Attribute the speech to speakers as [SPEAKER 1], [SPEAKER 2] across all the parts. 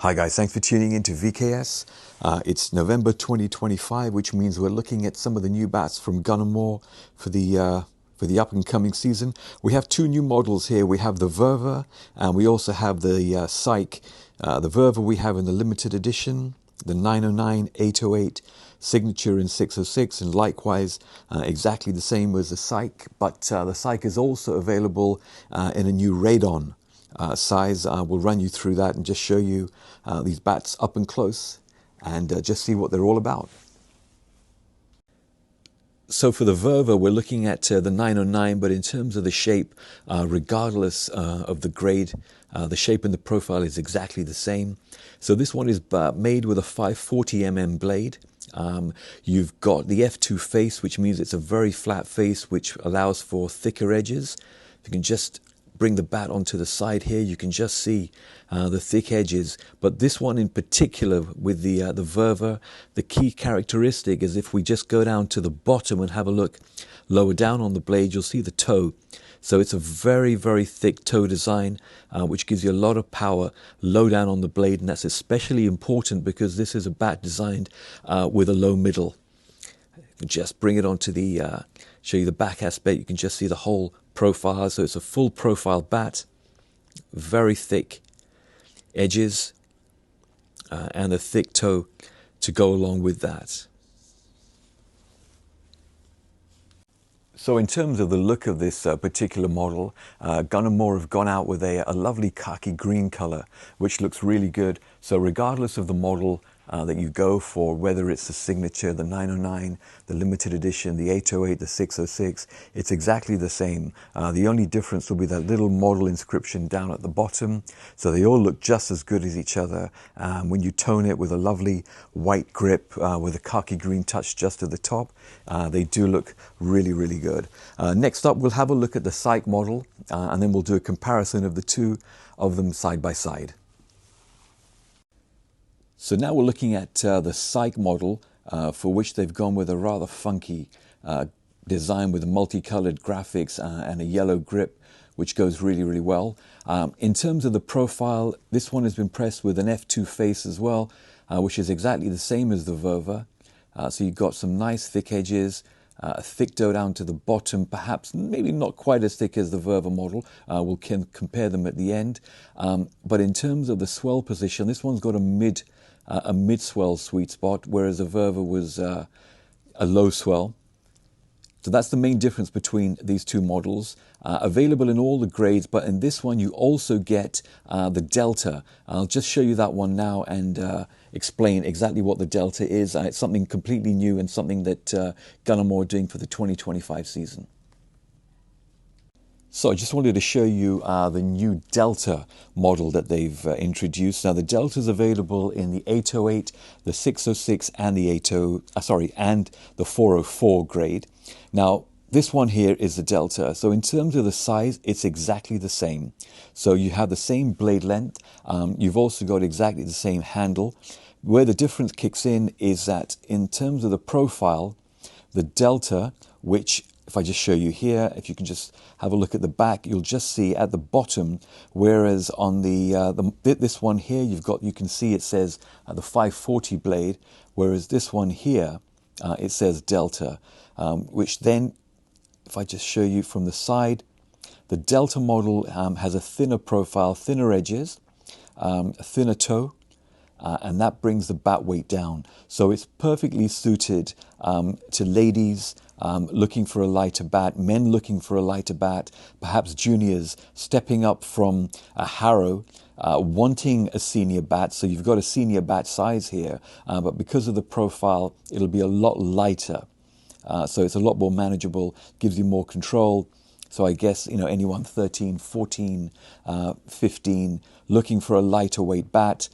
[SPEAKER 1] Hi guys, thanks for tuning in to VKS. It's November 2025, which means we're looking at some of the new bats from Gunn & Moore for the up and coming season. We have two new models here. We have the Verva and we also have the Psych. The Verva we have in the limited edition, the 909, 808, signature in 606, and likewise exactly the same as the Psych, but the Psych is also available in a new radon size. We'll run you through that and just show you these bats up and close and just see what they're all about. So for the Verva, we're looking at the 909, but in terms of the shape, regardless of the grade, the shape and the profile is exactly the same. So this one is made with a 540 blade. You've got the F2 face, which means it's a very flat face, which allows for thicker edges. You can just bring the bat onto the side here, you can just see the thick edges. But this one in particular with the Verva, the key characteristic is if we just go down to the bottom and have a look lower down on the blade, you'll see the toe. So it's a very, very thick toe design, which gives you a lot of power low down on the blade, and that's especially important because this is a bat designed with a low middle. Just bring it onto the, show you the back aspect, you can just see the whole profile. So it's a full profile bat, very thick edges, and a thick toe to go along with that. So in terms of the look of this particular model, Gunn & Moore have gone out with a lovely khaki green color, which looks really good. So regardless of the model that you go for, whether it's the signature, the 909, the limited edition, the 808, the 606, it's exactly the same. The only difference will be that little model inscription down at the bottom. So they all look just as good as each other. When you tone it with a lovely white grip with a khaki green touch just at the top, they do look really, really good. Next up, we'll have a look at the Psych model, and then we'll do a comparison of the two of them side by side. So now we're looking at the Psych model, for which they've gone with a rather funky design with multicolored graphics and a yellow grip, which goes really, really well. In terms of the profile, this one has been pressed with an F2 face as well, which is exactly the same as the Verva. So you've got some nice thick edges, thick dough down to the bottom, perhaps maybe not quite as thick as the Verva model. We'll compare them at the end. But in terms of the swell position, this one's got a mid swell sweet spot, whereas the Verva was a low swell. So that's the main difference between these two models. Available in all the grades, but in this one you also get the Delta. I'll just show you that one now and explain exactly what the Delta is. It's something completely new and something that Gunn & Moore are doing for the 2025 season. So I just wanted to show you the new Delta model that they've introduced. Now the Delta is available in the 808, the 606, and the and the 404 grade. Now this one here is the Delta. So in terms of the size, it's exactly the same. So you have the same blade length. You've also got exactly the same handle. Where the difference kicks in is that in terms of the profile, the Delta, which if I just show you here, if you can just have a look at the back, you'll just see at the bottom, whereas on this one here, you can see it says the 540 blade, whereas this one here, it says Delta, which then, if I just show you from the side, the Delta model has a thinner profile, thinner edges, a thinner toe, and that brings the bat weight down. So it's perfectly suited to ladies looking for a lighter bat, men looking for a lighter bat, perhaps juniors stepping up from a Harrow, wanting a senior bat. So you've got a senior bat size here, but because of the profile, it'll be a lot lighter. So it's a lot more manageable, gives you more control. So I guess, anyone 13, 14, 15, looking for a lighter weight bat,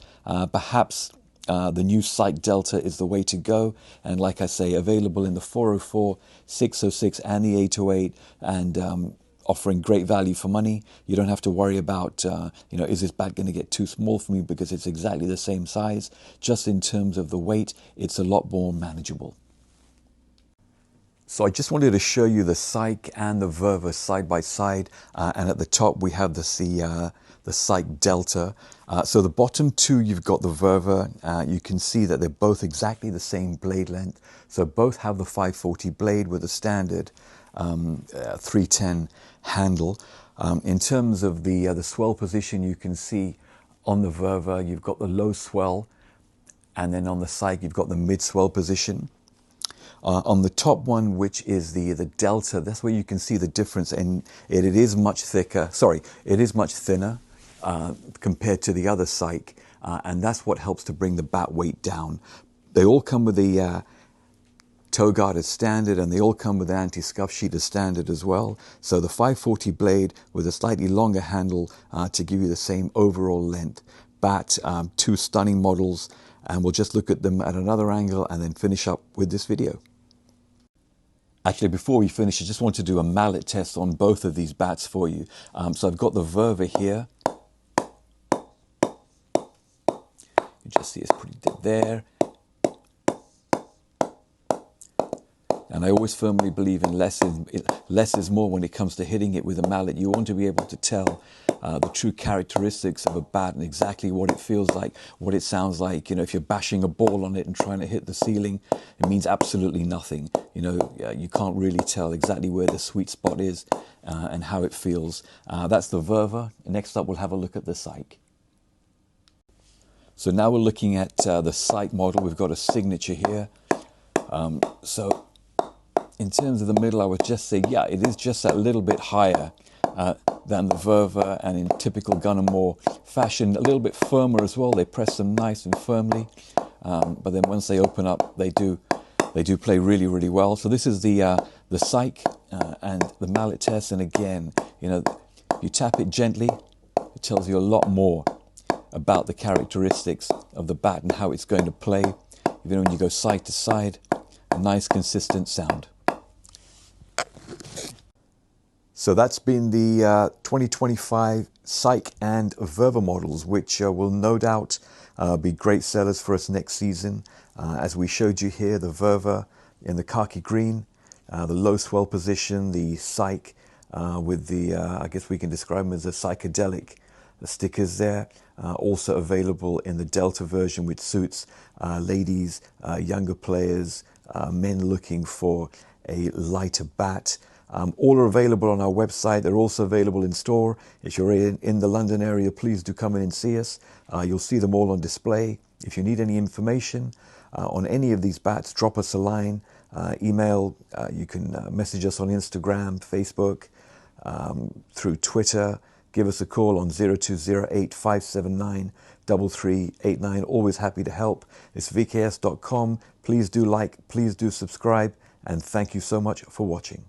[SPEAKER 1] perhaps the new Psych Delta is the way to go. And like I say, available in the 404, 606, and the 808, and offering great value for money. You don't have to worry about, is this bat going to get too small for me, because it's exactly the same size. Just in terms of the weight, it's a lot more manageable. So I just wanted to show you the Psych and the Verva side by side, and at the top we have the the Psych Delta. So the bottom two, you've got the Verva. You can see that they're both exactly the same blade length. So both have the 540 blade with a standard 310 handle. In terms of the swell position, you can see on the Verva, you've got the low swell, and then on the Psych, you've got the mid swell position. On the top one, which is the Delta, that's where you can see the difference, and it is much thicker. Sorry, it is much thinner compared to the other Psych, and that's what helps to bring the bat weight down. They all come with the toe guard as standard, and they all come with the anti-scuff sheet as standard as well. So the 540 blade with a slightly longer handle to give you the same overall length. Bat, two stunning models, and we'll just look at them at another angle and then finish up with this video. Actually, before we finish, I just want to do a mallet test on both of these bats for you. So I've got the Verva here. You just see it's pretty dead there. And I always firmly believe in less is more when it comes to hitting it with a mallet. You want to be able to tell the true characteristics of a bat and exactly what it feels like, what it sounds like. You know, if you're bashing a ball on it and trying to hit the ceiling, it means absolutely nothing. You know, you can't really tell exactly where the sweet spot is and how it feels. That's the Verva. Next up, we'll have a look at the Psych. So now we're looking at the Psych model. We've got a signature here. So in terms of the middle, I would just say, yeah, it is just that little bit higher than the Verva, and in typical Gunner Moore fashion, a little bit firmer as well. They press them nice and firmly, but then once they open up, they do play really, really well. So this is the Psych and the mallet test, and again, you know, you tap it gently, it tells you a lot more about the characteristics of the bat and how it's going to play. Even when you go side to side, a nice consistent sound. So that's been the 2025 Psych and Verva models, which will no doubt be great sellers for us next season. As we showed you here, the Verva in the khaki green, the low swell position, the Psych with the, I guess we can describe them as the psychedelic stickers there. Also available in the Delta version, which suits ladies, younger players, men looking for a lighter bat. All are available on our website. They're also available in store. If you're in the London area, please do come in and see us. You'll see them all on display. If you need any information on any of these bats, drop us a line, email. You can message us on Instagram, Facebook, through Twitter. Give us a call on 0208 579 3389. Always happy to help. It's vks.com. Please do like, please do subscribe, and thank you so much for watching.